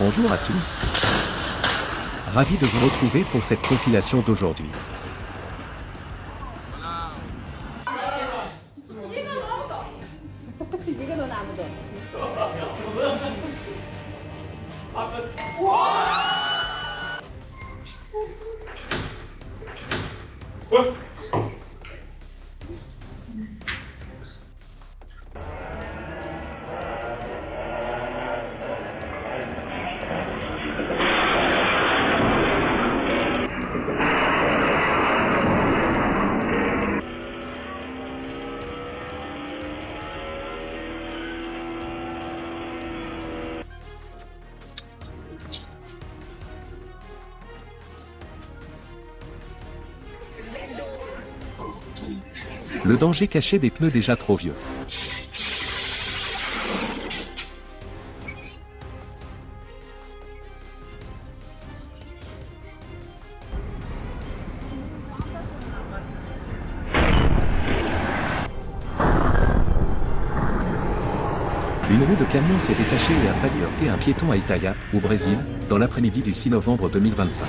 Bonjour à tous. Ravi de vous retrouver pour cette compilation d'aujourd'hui. Le danger caché des pneus déjà trop vieux. Une roue de camion s'est détachée et a failli heurter un piéton à Itaia, au Brésil, dans l'après-midi du 6 novembre 2025.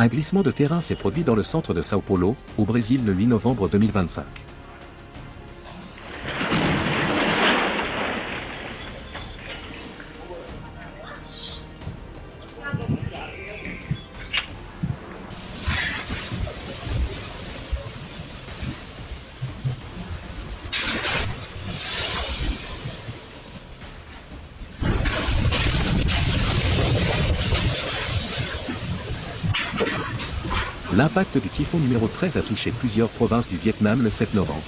Un glissement de terrain s'est produit dans le centre de São Paulo, au Brésil le 8 novembre 2025. L'impact du typhon numéro 13 a touché plusieurs provinces du Vietnam le 7 novembre.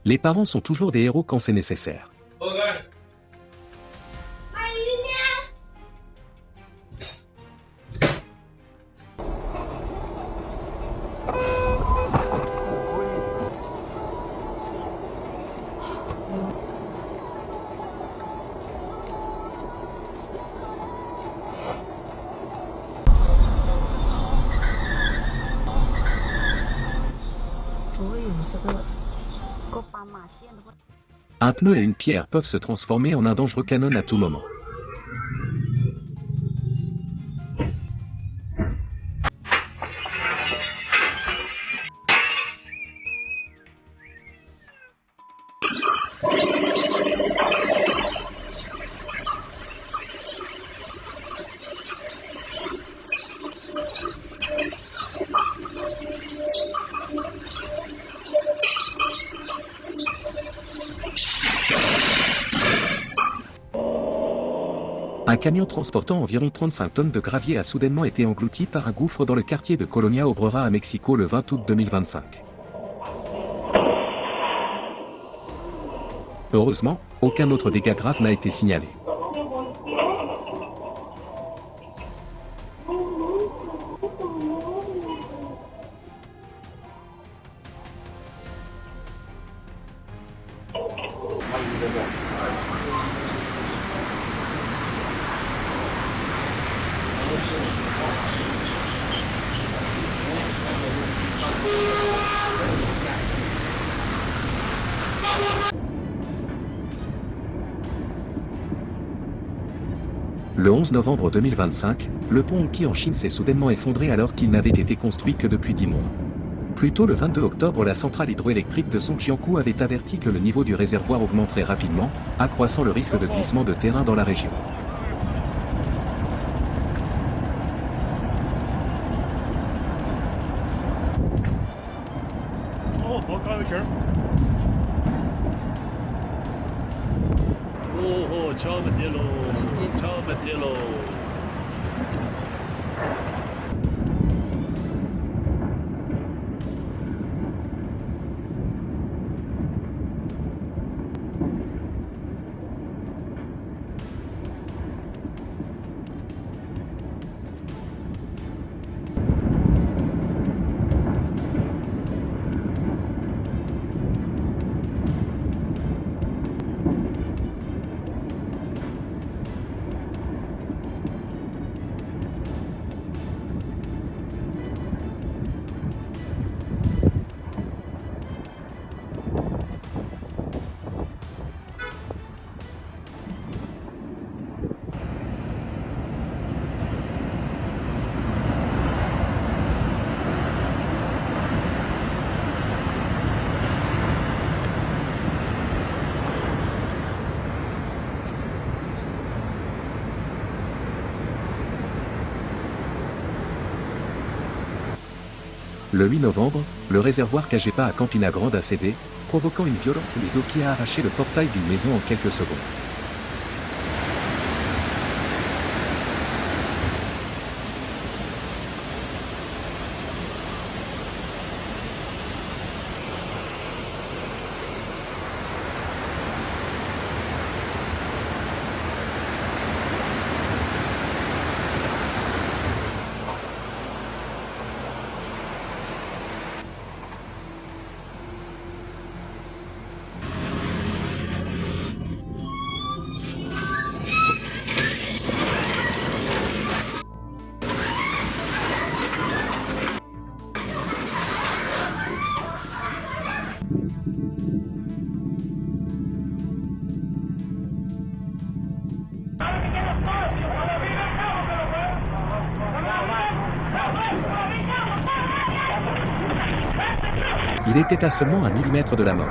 Les parents sont toujours des héros quand c'est nécessaire. Un pneu et une pierre peuvent se transformer en un dangereux canon à tout moment. Un camion transportant environ 35 tonnes de gravier a soudainement été englouti par un gouffre dans le quartier de Colonia Obrera à Mexico le 20 août 2025. Heureusement, aucun autre dégât grave n'a été signalé. Le 11 novembre 2025, le pont Onki en Chine s'est soudainement effondré alors qu'il n'avait été construit que depuis 10 mois. Plus tôt le 22 octobre, la centrale hydroélectrique de Songjiangkou avait averti que le niveau du réservoir augmenterait rapidement, accroissant le risque de glissement de terrain dans la région. Le 8 novembre, le réservoir Kajepa à Campina Grande a cédé, provoquant une violente houlée d'eau qui a arraché le portail d'une maison en quelques secondes. Il était à seulement 1 millimètre de la mort.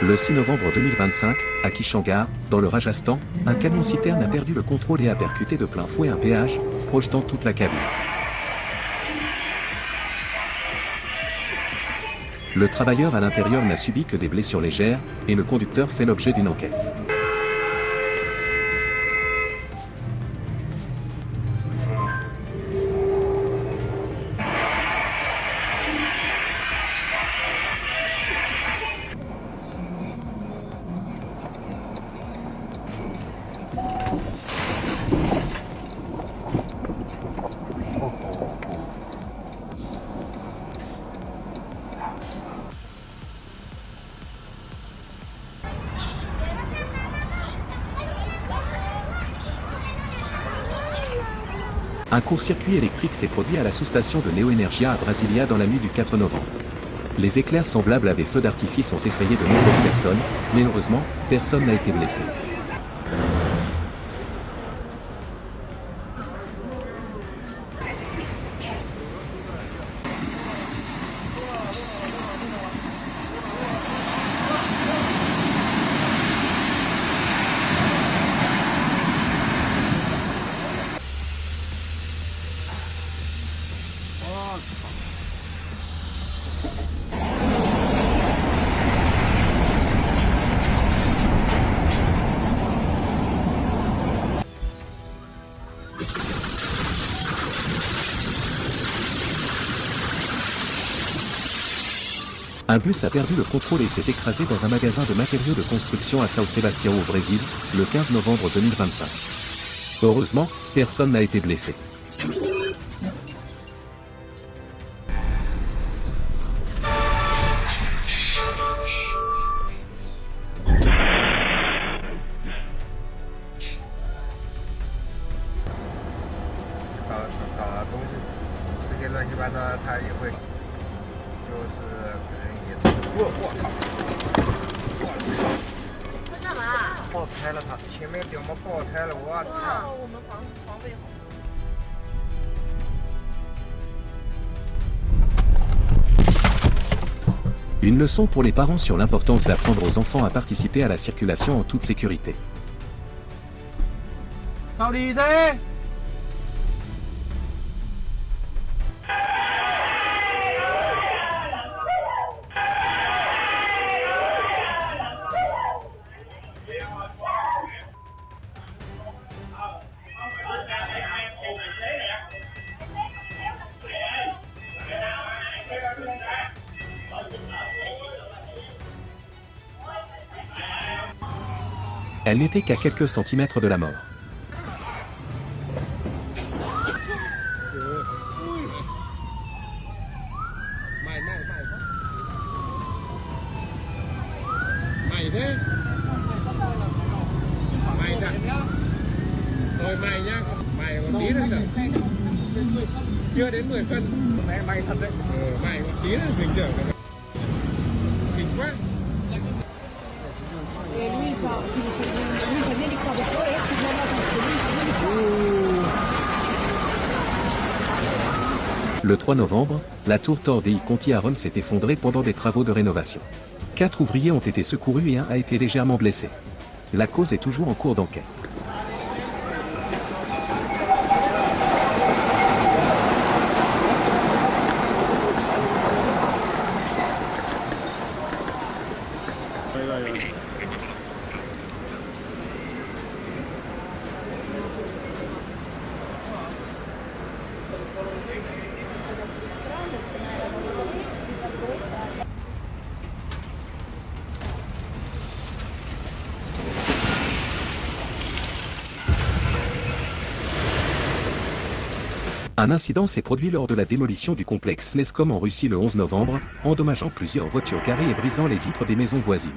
Le 6 novembre 2025, à Kishangar, dans le Rajasthan, un camion-citerne a perdu le contrôle et a percuté de plein fouet un péage, projetant toute la cabine. Le travailleur à l'intérieur n'a subi que des blessures légères, et le conducteur fait l'objet d'une enquête. Un court-circuit électrique s'est produit à la sous-station de Neoenergia à Brasilia dans la nuit du 4 novembre. Les éclairs semblables à des feux d'artifice ont effrayé de nombreuses personnes, mais heureusement, personne n'a été blessé. Un bus a perdu le contrôle et s'est écrasé dans un magasin de matériaux de construction à São Sebastião au Brésil, le 15 novembre 2025. Heureusement, personne n'a été blessé. Une leçon pour les parents sur l'importance d'apprendre aux enfants à participer à la circulation en toute sécurité. Sao đi thế? Elle n'était qu'à quelques centimètres de la mort. Rồi mày nhá, mày còn tí nữa rồi. Chưa đến 10 phân. Mày thật đấy. Mày còn tí nữa mình tưởng là kinh quá. Le 3 novembre, la tour Torre Conti à Rome s'est effondrée pendant des travaux de rénovation. 4 ouvriers ont été secourus et un a été légèrement blessé. La cause est toujours en cours d'enquête. Un incident s'est produit lors de la démolition du complexe Nescom en Russie le 11 novembre, endommageant plusieurs voitures garées et brisant les vitres des maisons voisines.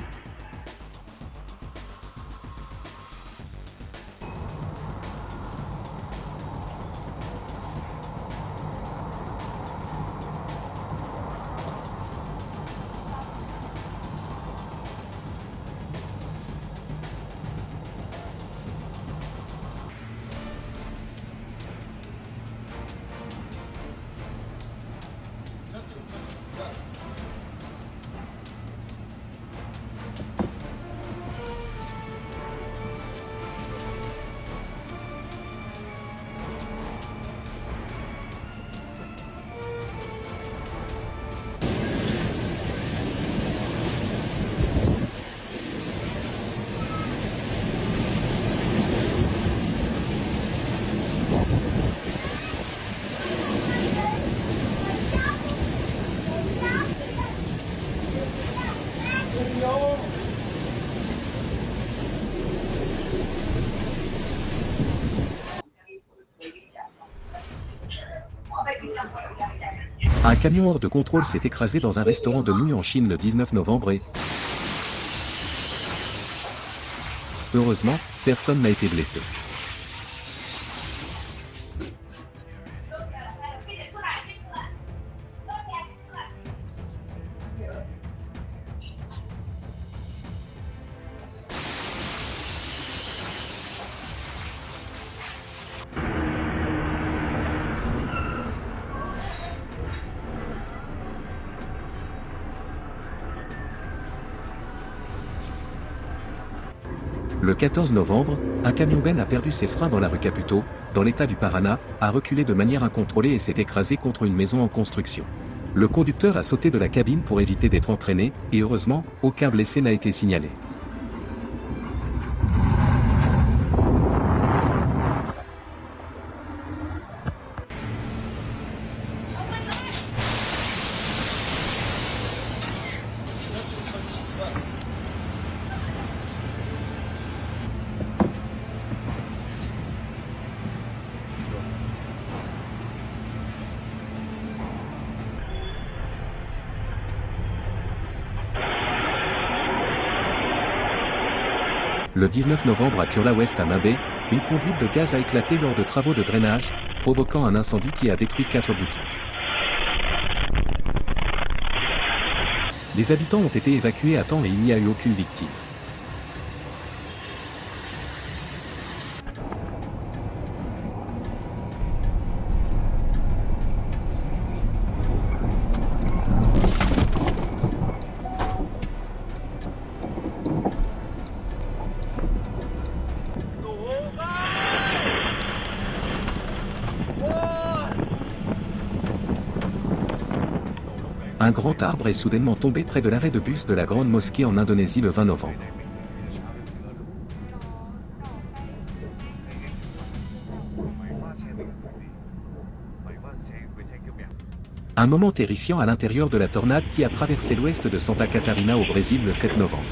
Un camion hors de contrôle s'est écrasé dans un restaurant de nouilles en Chine le 19 novembre et... Heureusement, personne n'a été blessé. Le 14 novembre, un camion-ben a perdu ses freins dans la rue Caputo, dans l'état du Paraná, a reculé de manière incontrôlée et s'est écrasé contre une maison en construction. Le conducteur a sauté de la cabine pour éviter d'être entraîné, et heureusement, aucun blessé n'a été signalé. Le 19 novembre à Kurla-Ouest à Mabé, une conduite de gaz a éclaté lors de travaux de drainage, provoquant un incendie qui a détruit 4 boutiques. Les habitants ont été évacués à temps et il n'y a eu aucune victime. Un grand arbre est soudainement tombé près de l'arrêt de bus de la Grande Mosquée en Indonésie le 20 novembre. Un moment terrifiant à l'intérieur de la tornade qui a traversé l'ouest de Santa Catarina au Brésil le 7 novembre.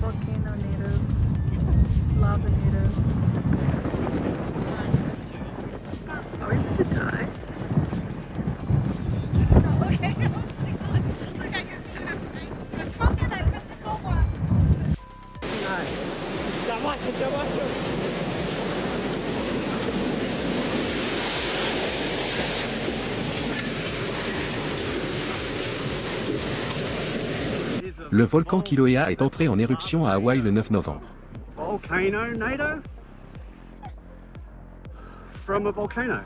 Volcano native, lava native. Are we gonna die? Le volcan Kilauea est entré en éruption à Hawaï le 9 novembre. Volcano, NATO? From a volcano.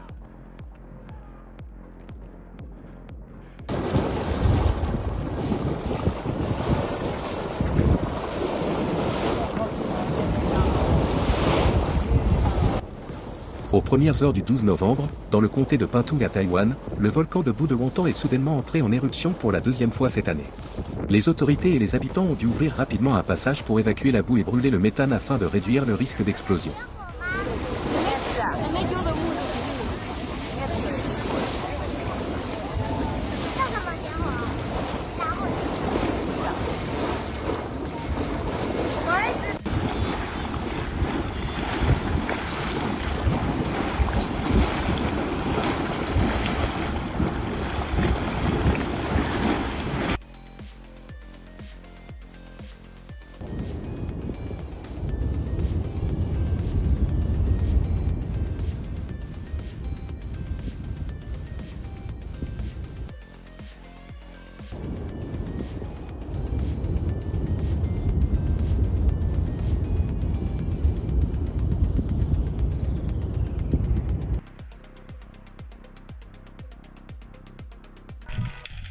Aux premières heures du 12 novembre, dans le comté de Paitung à Taïwan, le volcan de boue de Wontan est soudainement entré en éruption pour la deuxième fois cette année. Les autorités et les habitants ont dû ouvrir rapidement un passage pour évacuer la boue et brûler le méthane afin de réduire le risque d'explosion.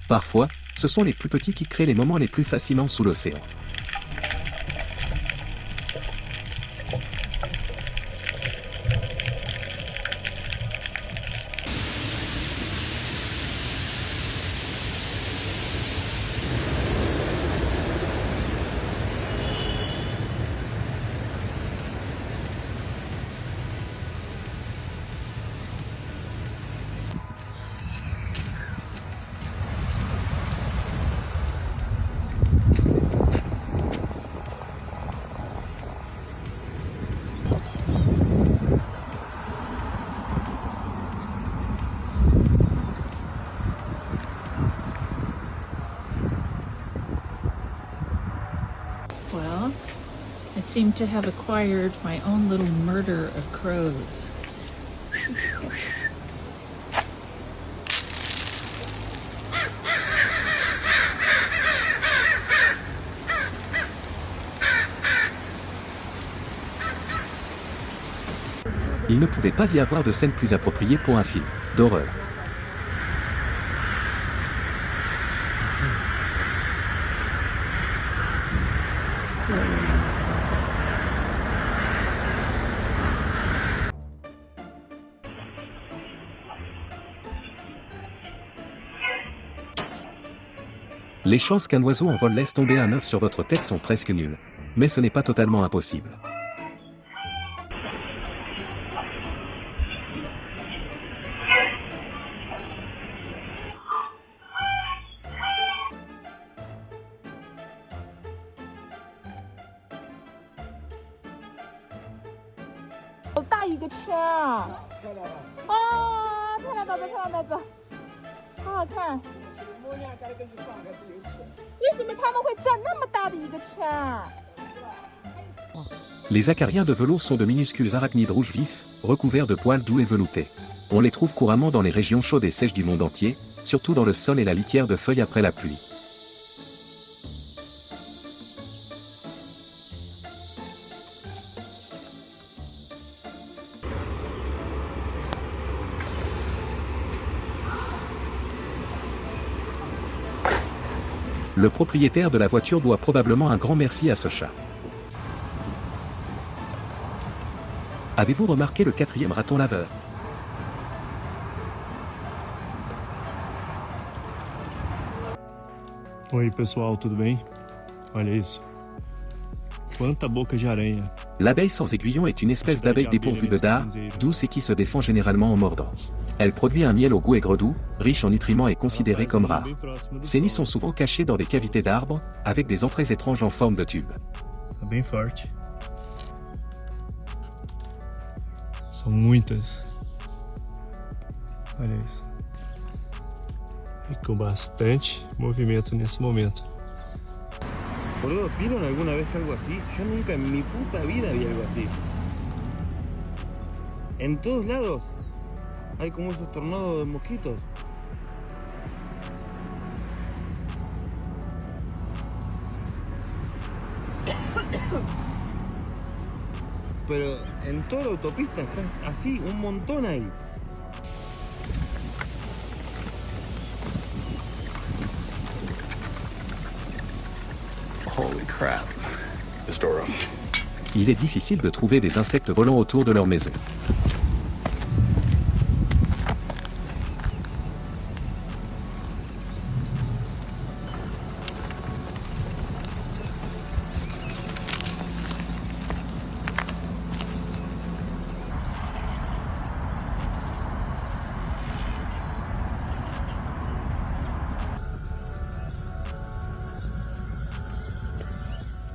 Parfois, ce sont les plus petits qui créent les moments les plus fascinants sous l'océan. Well, I seem to have acquired my own little murder of crows. Il ne pouvait pas y avoir de scène plus appropriée pour un film d'horreur. Les chances qu'un oiseau en vol laisse tomber un œuf sur votre tête sont presque nulles. Mais ce n'est pas totalement impossible. Les acariens de velours sont de minuscules arachnides rouges vifs, recouverts de poils doux et veloutés. On les trouve couramment dans les régions chaudes et sèches du monde entier, surtout dans le sol et la litière de feuilles après la pluie. Le propriétaire de la voiture doit probablement un grand merci à ce chat. Avez-vous remarqué le 4e raton laveur? Oi pessoal, tudo bem? Olha isso. Quanta boca de aranha. L'abeille sans aiguillon est une espèce d'abeille dépourvue de dard, douce et qui se défend généralement en mordant. Elle produit un miel au goût aigre-doux, riche en nutriments et considéré comme rare. Ses nids sont souvent cachés dans des cavités d'arbres, avec des entrées étranges en forme de tube. Tá bem forte. São muitas. Olha isso. E com bastante movimento nesse momento. Boludo, ¿vieron alguna vez algo así? Yo nunca en mi puta vida vi algo así. En todos lados hay como esos tornados de mosquitos. Pero en toda la autopista está así, un montón ahí. Holy crap. This door open. Il est difficile de trouver des insectes volants autour de leur maison.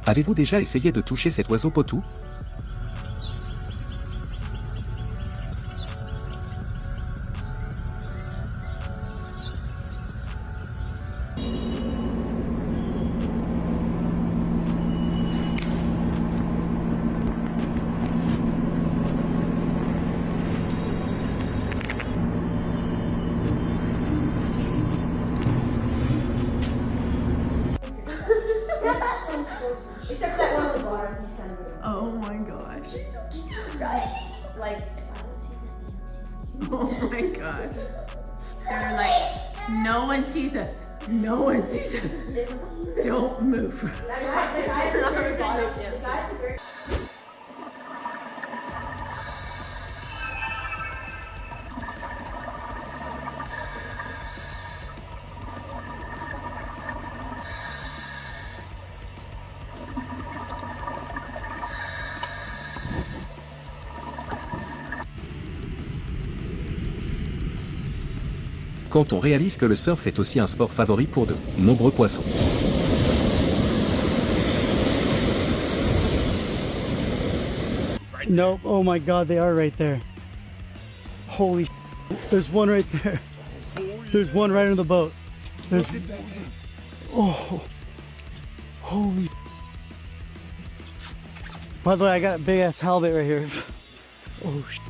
Avez-vous déjà essayé de toucher cet oiseau potou? Except for that one at the bottom, he's kind of weird. Oh my gosh. He's so cute, right? Like, if I don't see that, they don't see me. Oh my gosh. They're like, no one sees us. No one sees us. Don't move. The guy at the very bottom, the guy at the very... Quand on réalise que le surf est aussi un sport favori pour de nombreux poissons. Nope. Oh my god, they are right there. Holy sh**. There's one right there. There's one right on the boat. There's... Oh. Holy sh**. By the way, I got a big ass halibut right here. Oh sh**.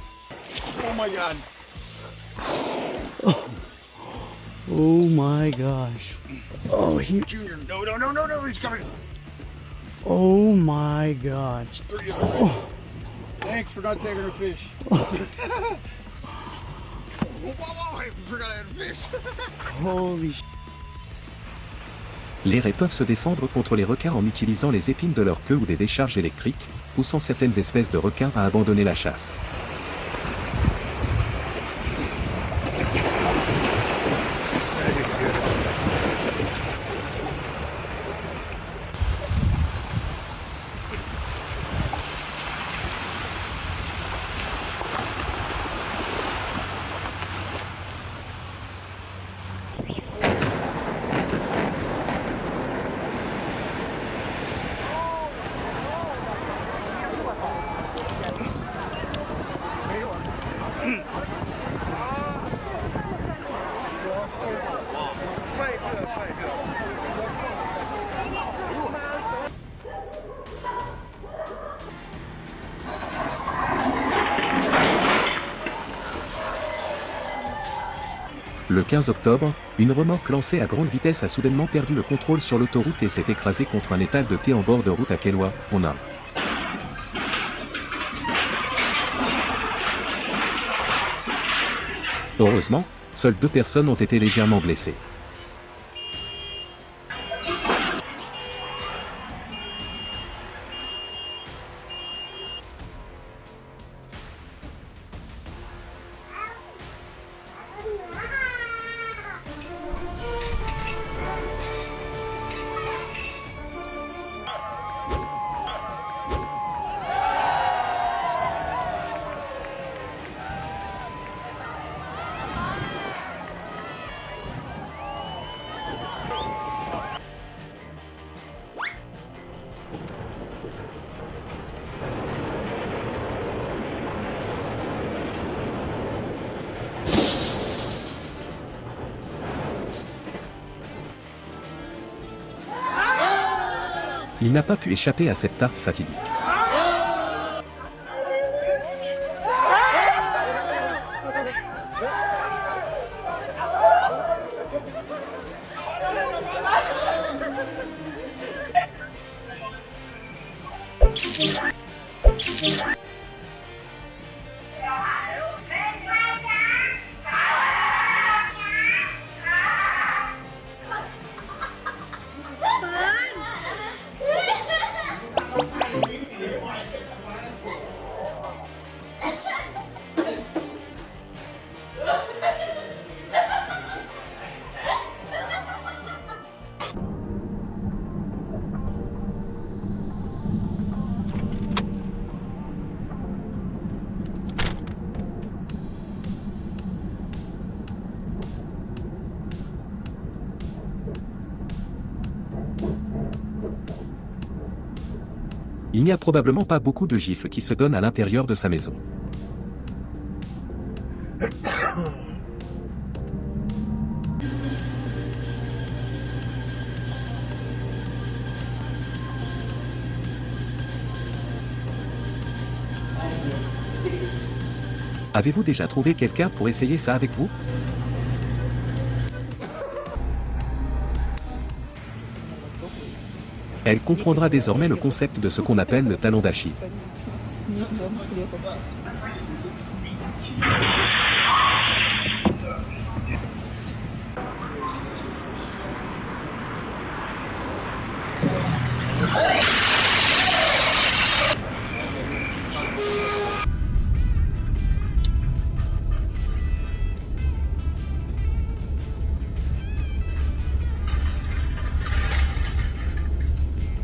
Oh my god. Oh my gosh. Oh, he... Junior, no, he's coming. Oh my gosh. Oh. Thanks for not taking a fish. Whoa, I forgot I had a fish. Holy sh**. Les raies peuvent se défendre contre les requins en utilisant les épines de leur queue ou des décharges électriques, poussant certaines espèces de requins à abandonner la chasse. Le 15 octobre, une remorque lancée à grande vitesse a soudainement perdu le contrôle sur l'autoroute et s'est écrasée contre un étal de thé en bord de route à Kelloa, en Inde. Heureusement, seules 2 personnes ont été légèrement blessées. Il n'a pas pu échapper à cette tarte fatidique. Il n'y a probablement pas beaucoup de gifles qui se donnent à l'intérieur de sa maison. Avez-vous déjà trouvé quelqu'un pour essayer ça avec vous ? Elle comprendra désormais le concept de ce qu'on appelle le talon d'Achille.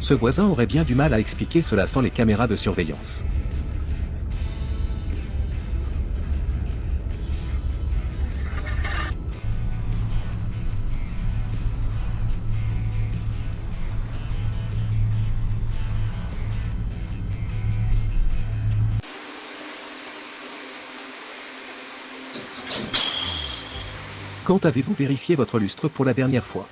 Ce voisin aurait bien du mal à expliquer cela sans les caméras de surveillance. Quand avez-vous vérifié votre lustre pour la dernière fois ?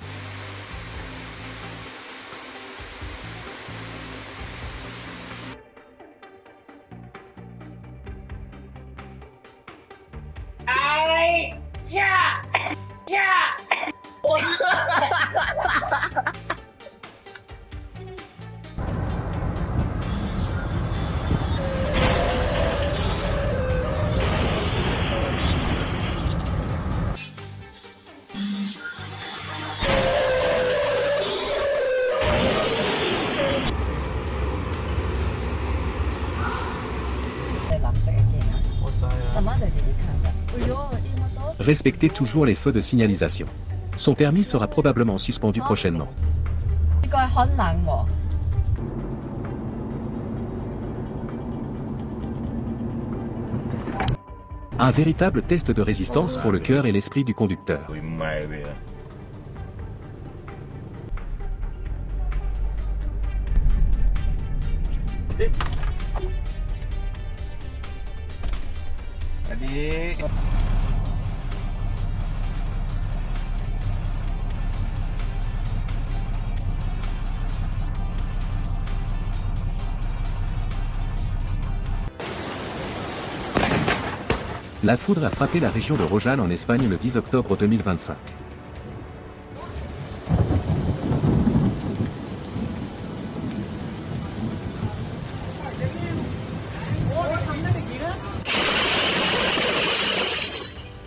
Respectez toujours les feux de signalisation. Son permis sera probablement suspendu prochainement. Un véritable test de résistance pour le cœur et l'esprit du conducteur. La foudre a frappé la région de Rojal en Espagne le 10 octobre 2025.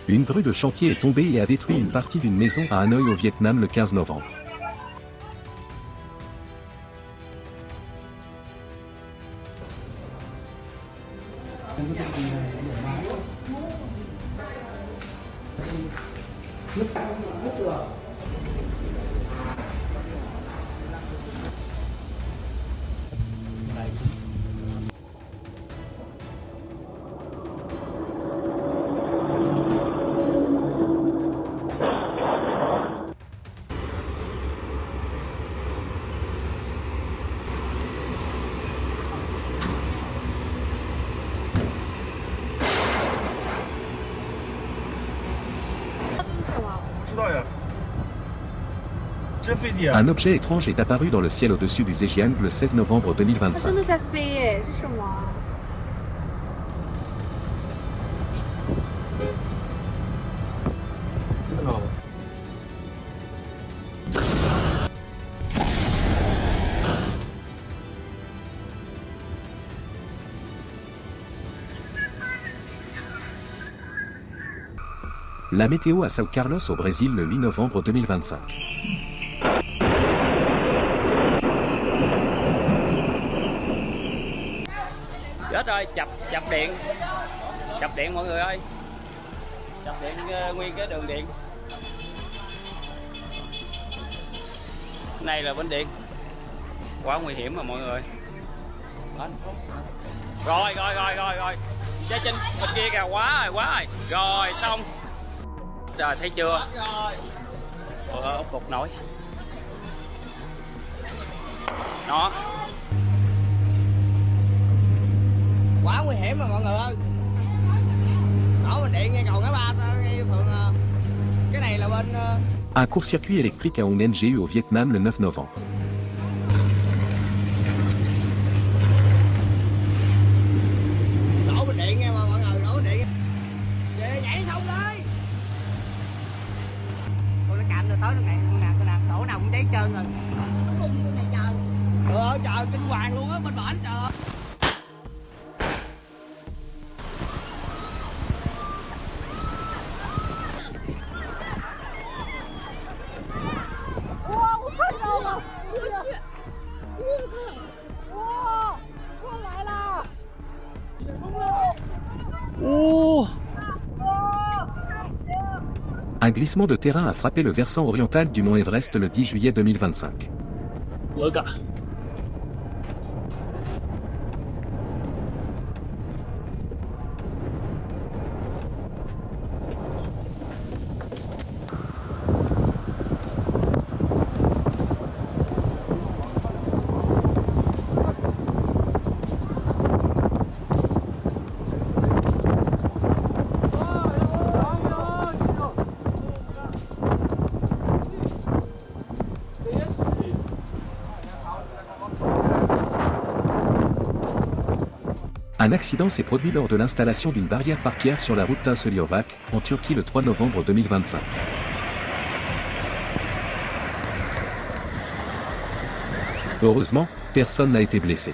Une grue de chantier est tombée et a détruit une partie d'une maison à Hanoï au Vietnam le 15 novembre. Un objet étrange est apparu dans le ciel au-dessus du Zhejiang le 16 novembre 2025. 真的在飞耶，是什么？ La météo à São Carlos au Brésil le 8 novembre 2025. Chết rồi, chập điện mọi người ơi, chập điện nguyên cái đường điện. Này là bên điện, quá nguy hiểm mà mọi người. Rồi, trái trên bên kia kìa, quá rồi, rồi xong. Rồi thấy chưa? Ốc cục nổi. Đó. Quá nguy hiểm mà mọi người ơi. Đổ bên điện ngay cầu Ngã Ba, ngay phường. Cái này là bên. Un court-circuit électrique à Hong Ngu au Vietnam le 9 novembre. Đổ bên điện nghe mà mọi người, đổ bên điện. Về nhảy xong đi. Tôi nó cạnh rồi tới lúc này con nào đổ nào cũng cháy trơn rồi. Con này chờ. Trời kinh hoàng luôn á, bên bển trời. Un glissement de terrain a frappé le versant oriental du mont Everest le 10 juillet 2025. Un accident s'est produit lors de l'installation d'une barrière par pierre sur la route Tausuliovac, en Turquie le 3 novembre 2025. Heureusement, personne n'a été blessé.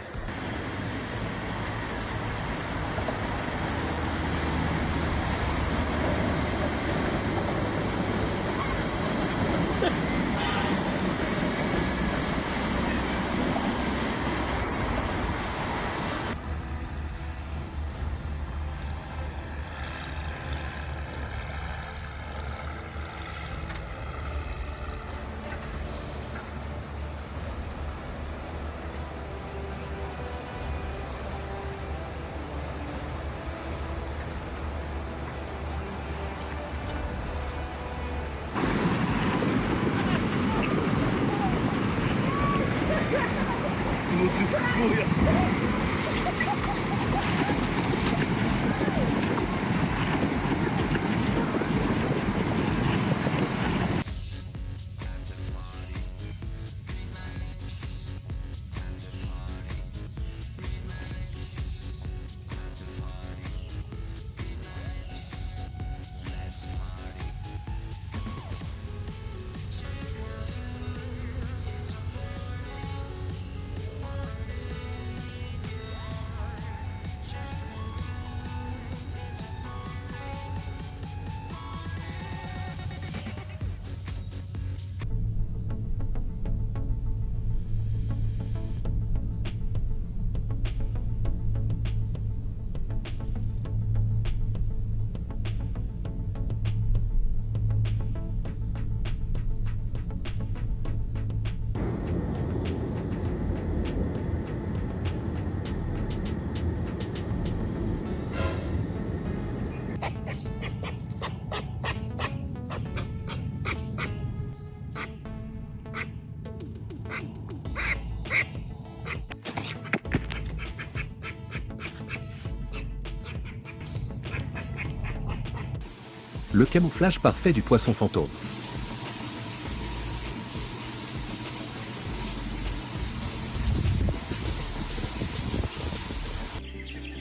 Le camouflage parfait du poisson fantôme.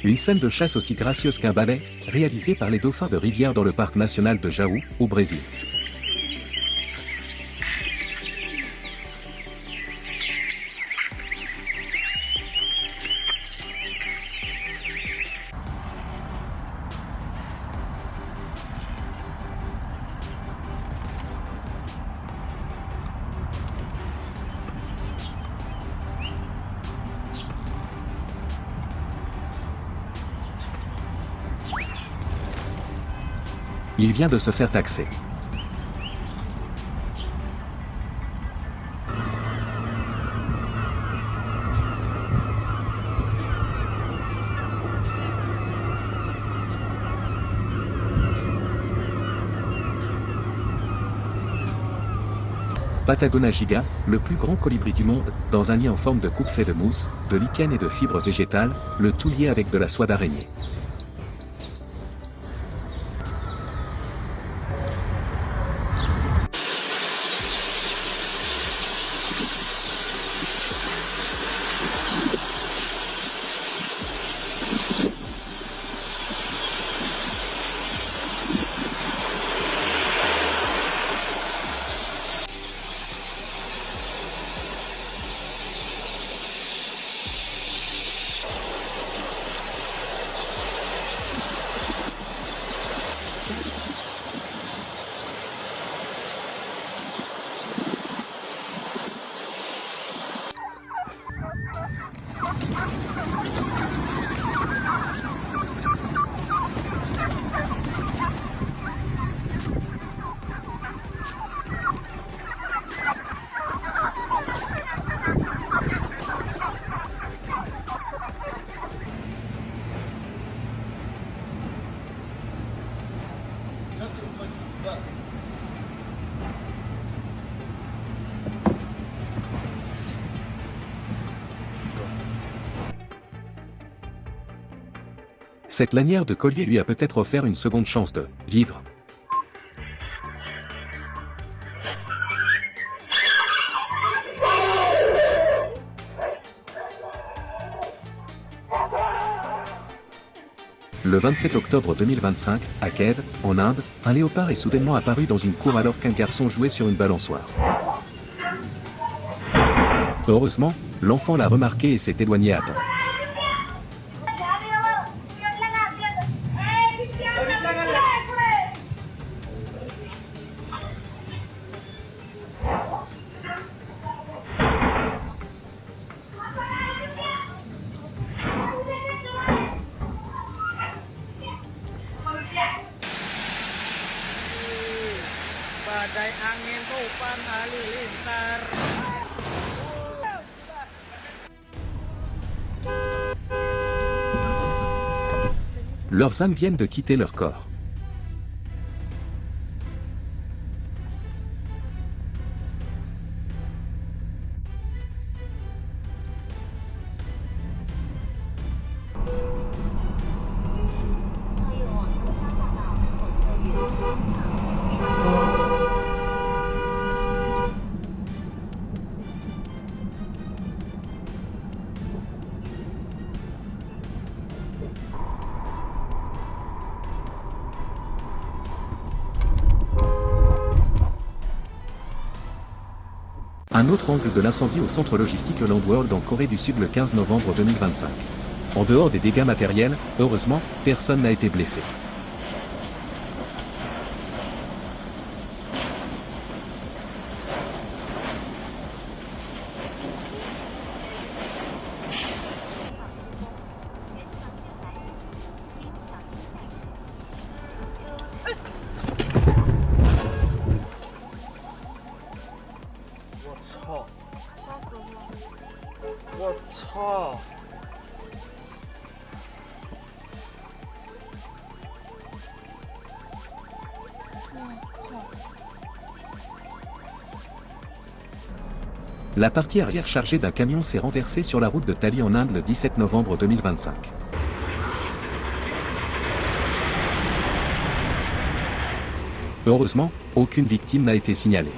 Une scène de chasse aussi gracieuse qu'un ballet, réalisée par les dauphins de rivière dans le parc national de Jaú, au Brésil. Il vient de se faire taxer. Patagonia giga, le plus grand colibri du monde, dans un nid en forme de coupe fait de mousse, de lichen et de fibres végétales, le tout lié avec de la soie d'araignée. Cette lanière de collier lui a peut-être offert une seconde chance de vivre. Le 27 octobre 2025, à Kedah, en Inde, un léopard est soudainement apparu dans une cour alors qu'un garçon jouait sur une balançoire. Heureusement, l'enfant l'a remarqué et s'est éloigné à temps. Badai angin topan halilintar. Leurs âmes viennent de quitter leur corps. Un autre angle de l'incendie au centre logistique Land World en Corée du Sud le 15 novembre 2025. En dehors des dégâts matériels, heureusement, personne n'a été blessé. La partie arrière chargée d'un camion s'est renversée sur la route de Tali en Inde le 17 novembre 2025. Heureusement, aucune victime n'a été signalée.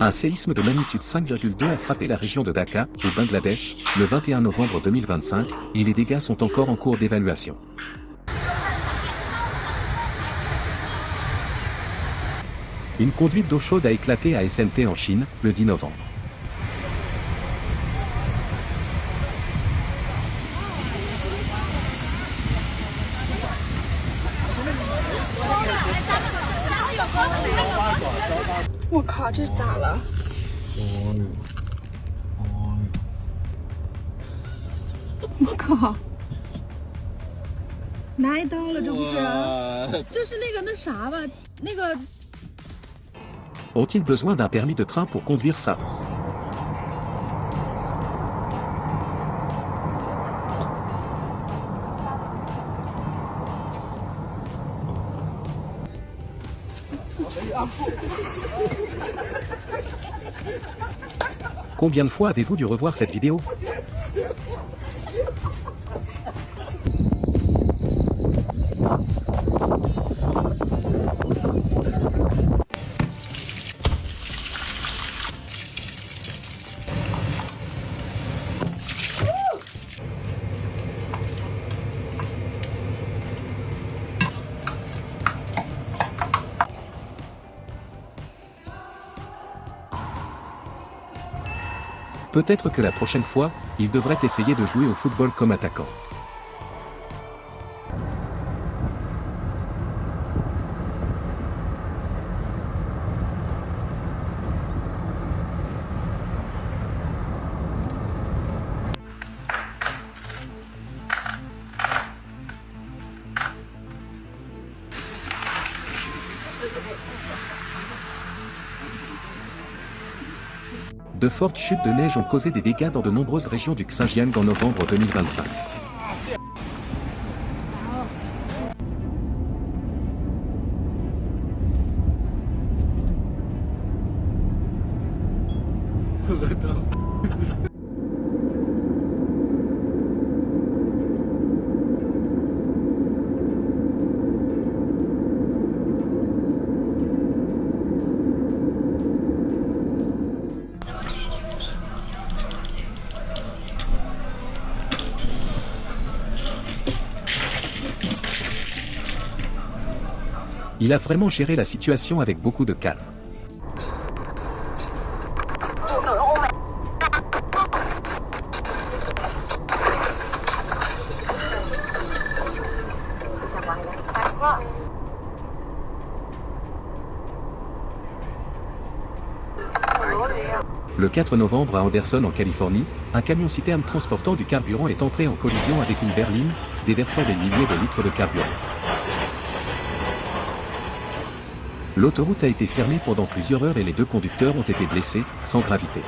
Un séisme de magnitude 5,2 a frappé la région de Dhaka, au Bangladesh, le 21 novembre 2025, et les dégâts sont encore en cours d'évaluation. Une conduite d'eau chaude a éclaté à SNT en Chine, le 10 novembre. Ont-ils besoin d'un permis de train pour conduire ça? Combien de fois avez-vous dû revoir cette vidéo? Peut-être que la prochaine fois, il devrait essayer de jouer au football comme attaquant. De fortes chutes de neige ont causé des dégâts dans de nombreuses régions du Xinjiang en novembre 2025. Il a vraiment géré la situation avec beaucoup de calme. Le 4 novembre à Anderson en Californie, un camion-citerne transportant du carburant est entré en collision avec une berline, déversant des milliers de litres de carburant. L'autoroute a été fermée pendant plusieurs heures et les deux conducteurs ont été blessés, sans gravité.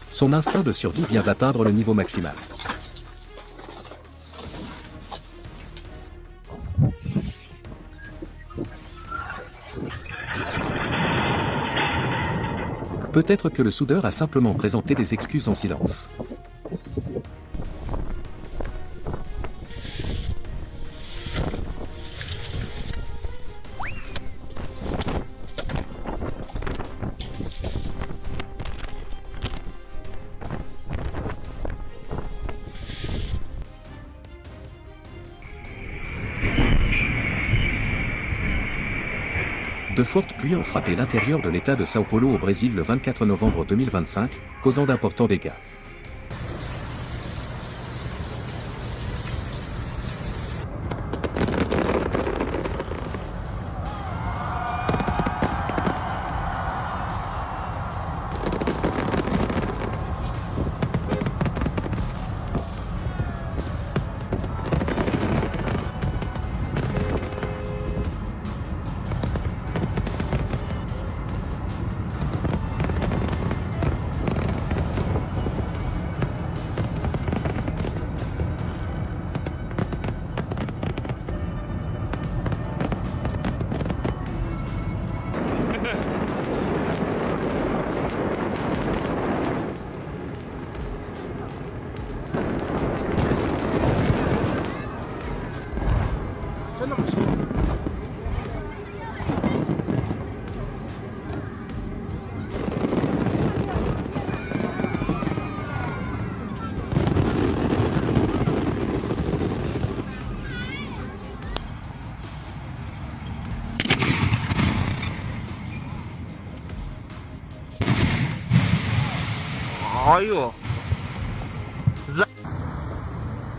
Son instinct de survie vient d'atteindre le niveau maximal. Peut-être que le soudeur a simplement présenté des excuses en silence. De fortes pluies ont frappé l'intérieur de l'État de Sao Paulo au Brésil le 24 novembre 2025, causant d'importants dégâts.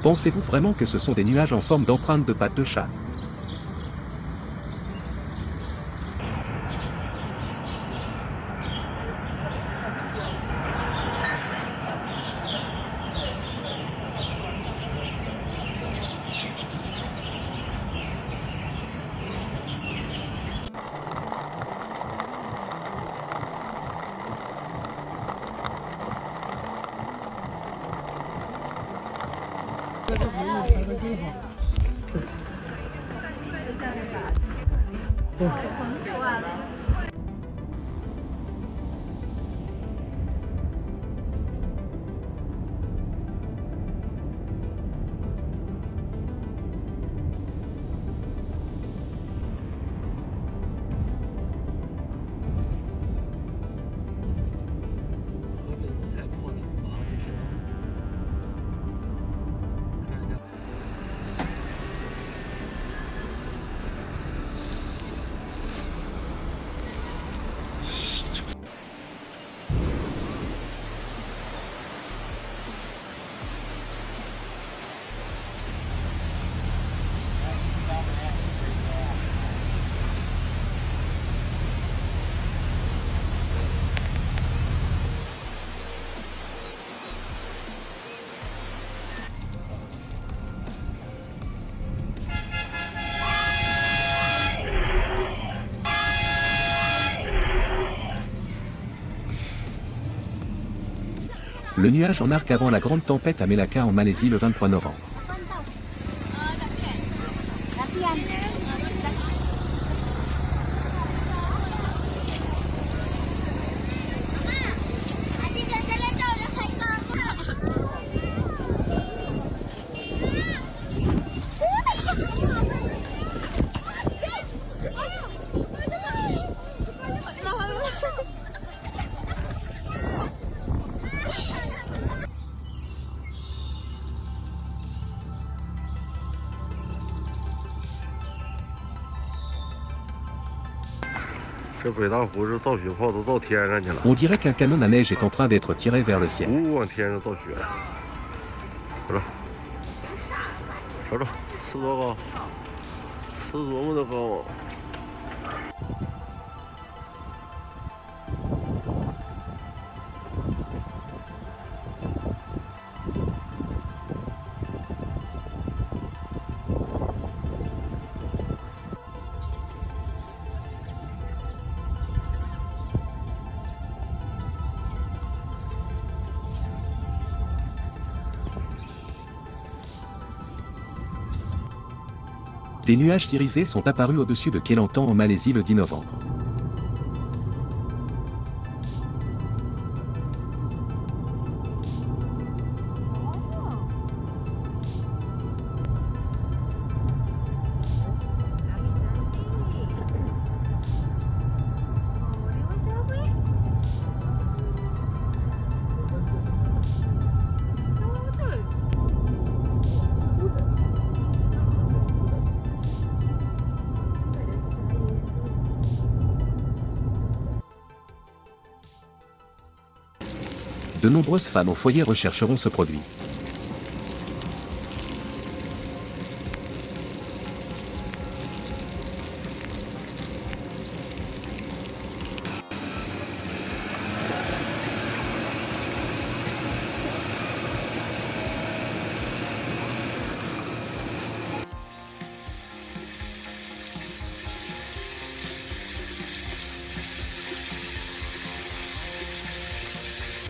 Pensez-vous vraiment que ce sont des nuages en forme d'empreintes de pattes de chat? Le nuage en arc avant la grande tempête à Melaka en Malaisie le 23 novembre. On dirait qu'un canon à neige est en train d'être tiré vers le ciel. Des nuages irisés sont apparus au-dessus de Kelantan en Malaisie le 10 novembre. De nombreuses femmes au foyer rechercheront ce produit.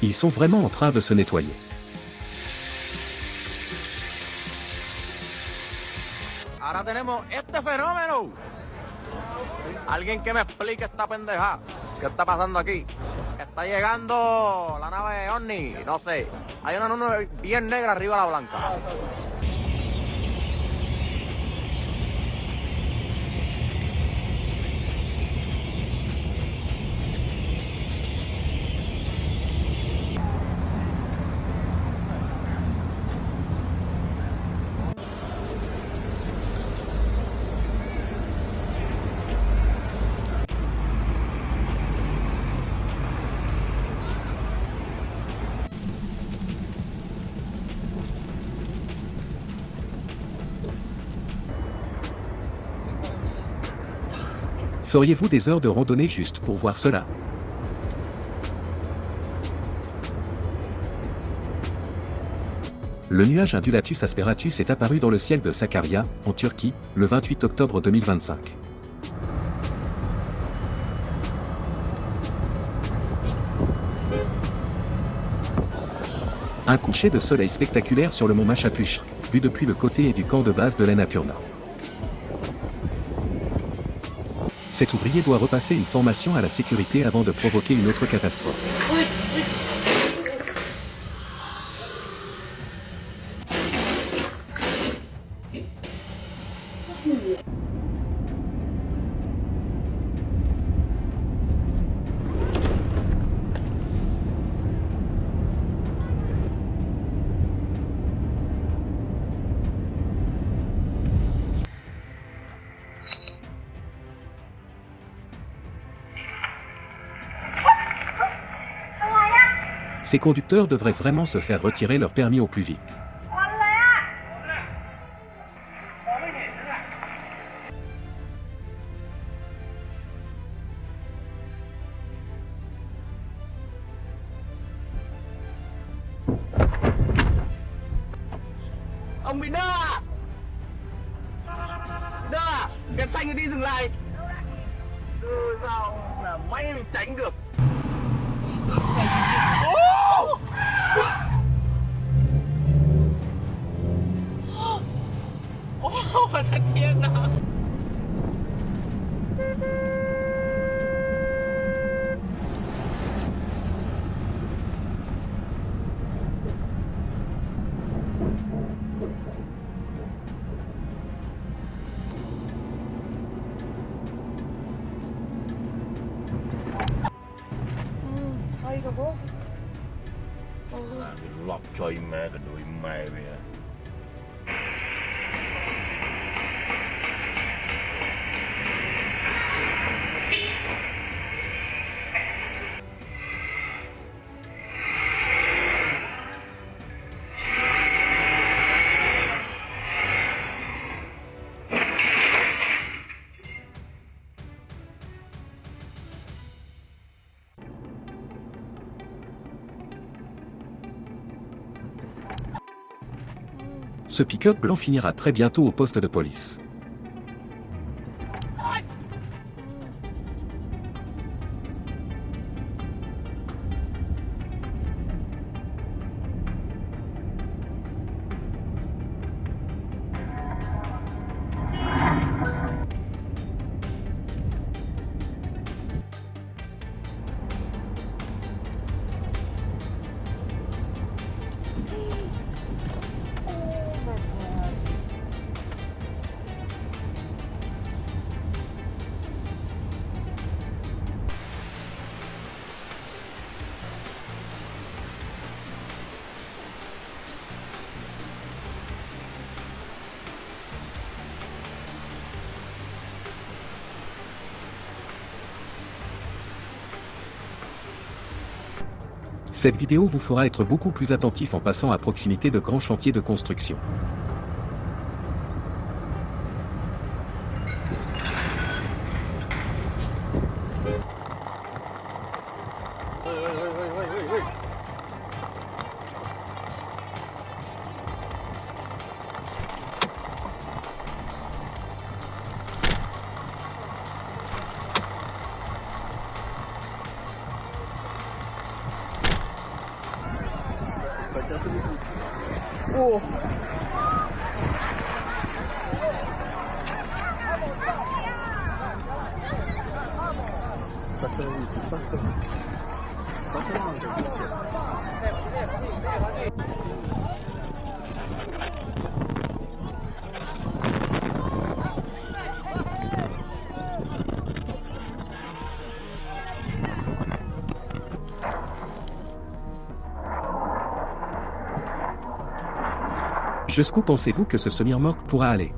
Ils sont vraiment en train de se nettoyer. Ahora tenemos este fenómeno. Alguien que me explique esta pendeja. ¿Qué está pasando aquí? Está llegando la nave OVNI, no sé. Hay una nube bien negra arriba de la blanca. Feriez-vous des heures de randonnée juste pour voir cela? Le nuage Undulatus asperatus est apparu dans le ciel de Sakarya, en Turquie, le 28 octobre 2025. Un coucher de soleil spectaculaire sur le mont Machapuch, vu depuis le côté et du camp de base de l'Annapurna. Cet ouvrier doit repasser une formation à la sécurité avant de provoquer une autre catastrophe. Ces conducteurs devraient vraiment se faire retirer leur permis au plus vite. Ông bị đơ à? Đơ à? Đèn xanh rồi đi dừng lại. Sao là may mình tránh được. Oh, 我的天哪！ Lọc cho im mẹ cái đuôi mày vậy. Ce pick-up blanc finira très bientôt au poste de police. Cette vidéo vous fera être beaucoup plus attentif en passant à proximité de grands chantiers de construction. Jusqu'où pensez-vous que ce semi-remorque pourra aller?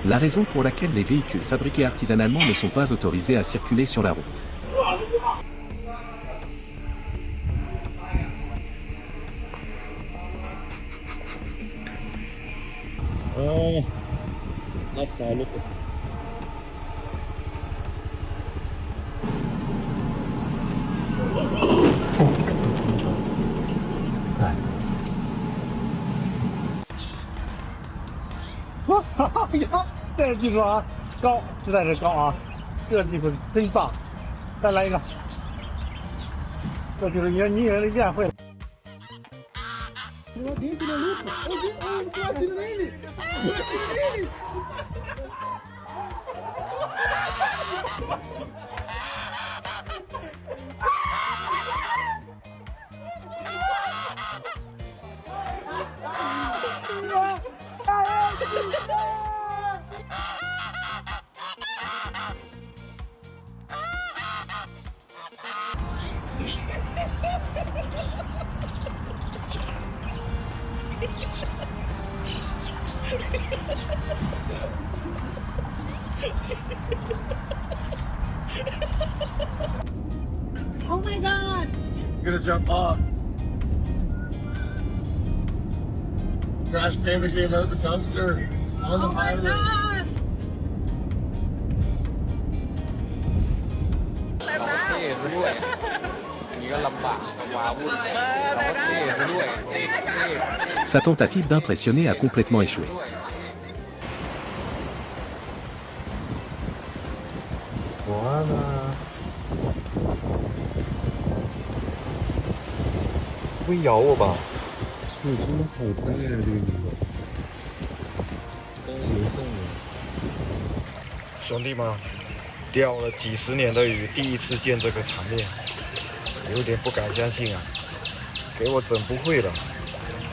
La raison pour laquelle les véhicules fabriqués artisanalement ne sont pas autorisés à circuler sur la route.这技术啊，高，实在是高啊！这技术真棒，再来一个。这就是你以为的练会了。Oh my god! Gonna jump off. Trash can became out of the dumpster on the highway. God! เท่ซะด้วยนี่ก็ลำบากว้าวุ่นเราก็เท่ซะด้วยเท่ Sa tentative d'impressionner a complètement échoué. 不会咬我吧？兄弟们，钓了几十年的鱼，第一次见这个场面，有点不敢相信啊！给我整不会了，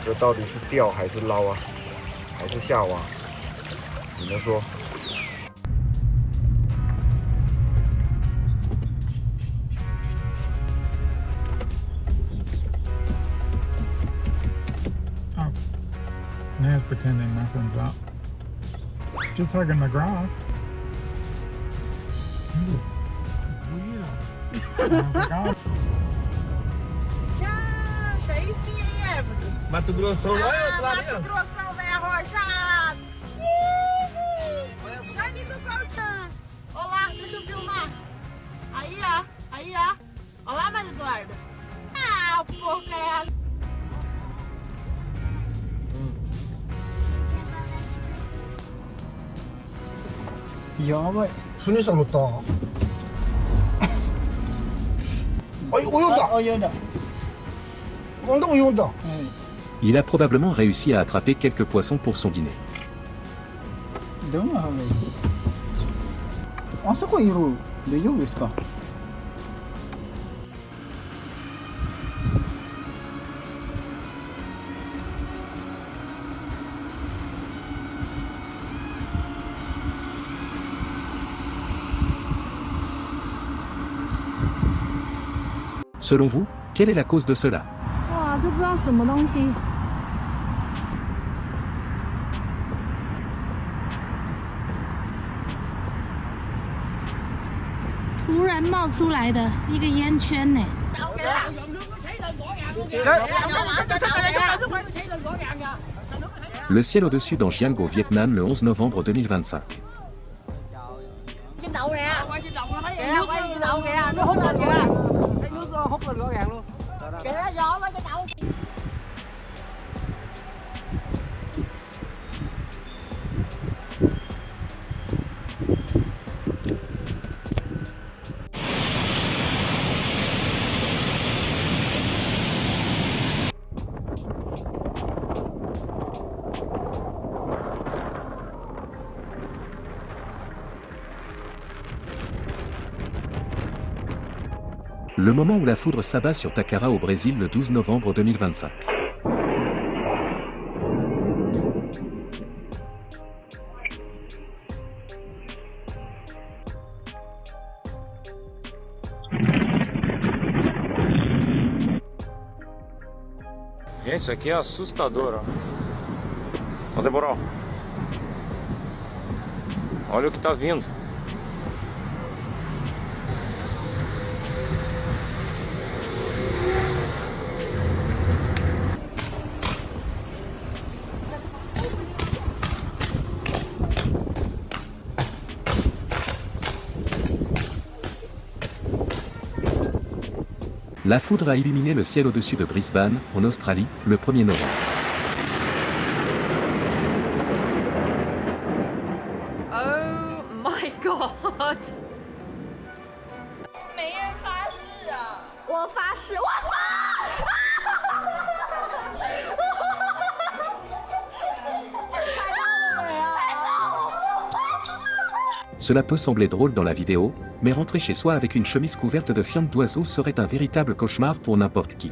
这到底是钓还是捞啊？还是下网？你们说？ Nan's pretending nothing's up. Just hugging the grass. Ooh, weirdos. I was like, oh. Tchau, aí sim, hein, Everton? Mato Grossão, Mato Grossão, velho arrojado. Jane do Galtchan. Olá, deixa eu filmar. Aí, ó. Aí, ó. Olá, Maria Eduarda. Ah, o porco é... 야바. 순위상 높다. 아이, 오였다. 연다. Il a probablement réussi à attraper quelques poissons pour son dîner. あそこいる。大丈夫ですか？ Selon vous, quelle est la cause de cela? 哇，这不知道什么东西。突然冒出来的一个烟圈呢。 Le ciel au-dessus d'Angiang au Vietnam le 11 novembre 2025. Le moment où la foudre s'abat sur Takara au Brésil le 12 novembre 2025. Gente, isso aqui é assustador, ó. Ó, Deborah. Olha o que tá vindo. La foudre a illuminé le ciel au-dessus de Brisbane, en Australie, le 1er novembre. Oh my god! 没人发誓啊！我发誓，我操！ Cela peut sembler drôle dans la vidéo, mais rentrer chez soi avec une chemise couverte de fientes d'oiseaux serait un véritable cauchemar pour n'importe qui.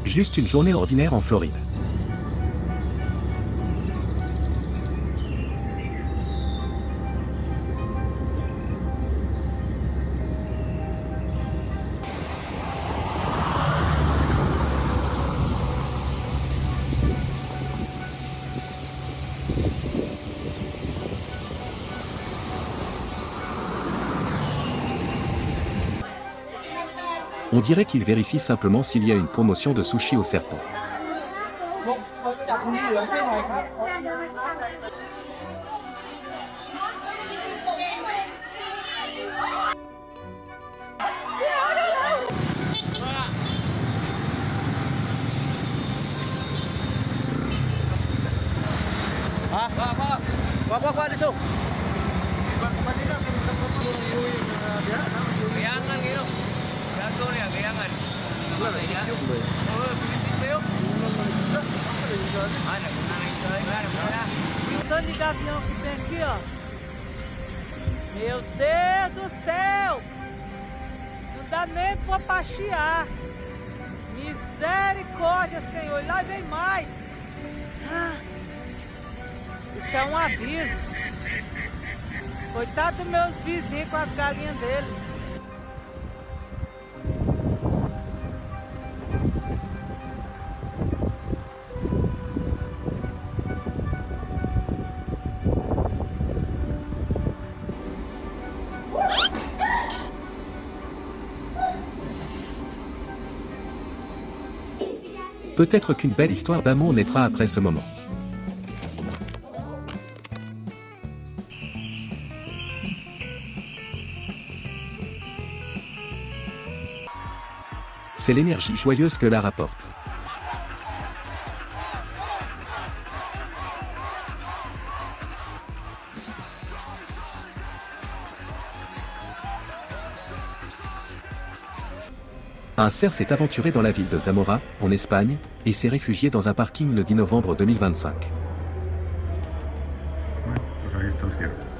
Juste une journée ordinaire en Floride. On dirait qu'il vérifie simplement s'il y a une promotion de sushi au serpent. Gayangan gitu. Jago nih, gayangan. Tanto de gavião que tem aqui, ó. Meu Deus do céu! Não dá nem pra passear. Misericórdia, Senhor. E lá vem mais. Ah, isso é um aviso. Coitado dos meus vizinhos com as galinhas deles. Peut-être qu'une belle histoire d'amour naîtra après ce moment. C'est l'énergie joyeuse que la rapporte. Un cerf s'est aventuré dans la ville de Zamora, en Espagne, et s'est réfugié dans un parking le 10 novembre 2025. Pues ahí está el cierre.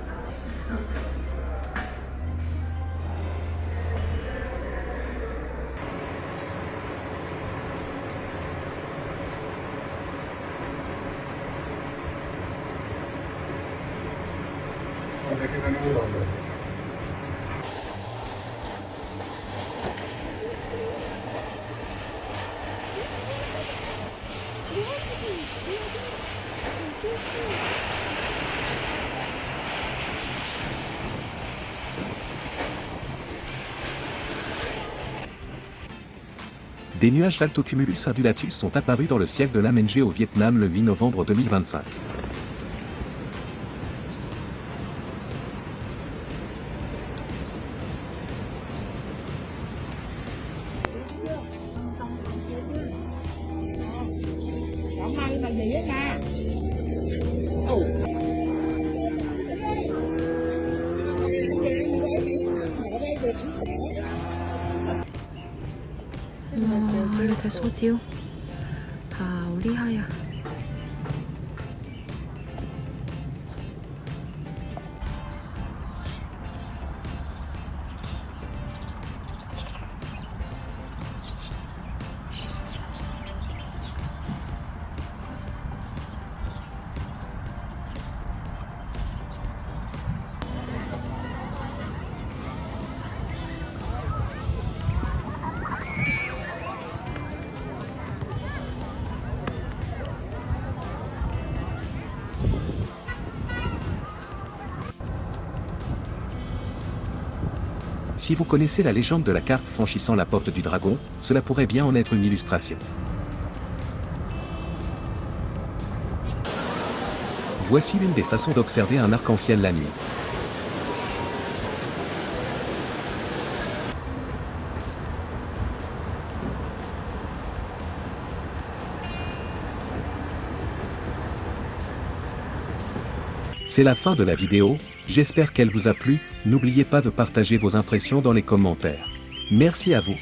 Des nuages d'altocumulus undulatus sont apparus dans le ciel de Lamenge au Vietnam le 8 novembre 2025. Si vous connaissez la légende de la carpe franchissant la porte du dragon, cela pourrait bien en être une illustration. Voici l'une des façons d'observer un arc-en-ciel la nuit. C'est la fin de la vidéo, j'espère qu'elle vous a plu, n'oubliez pas de partager vos impressions dans les commentaires. Merci à vous.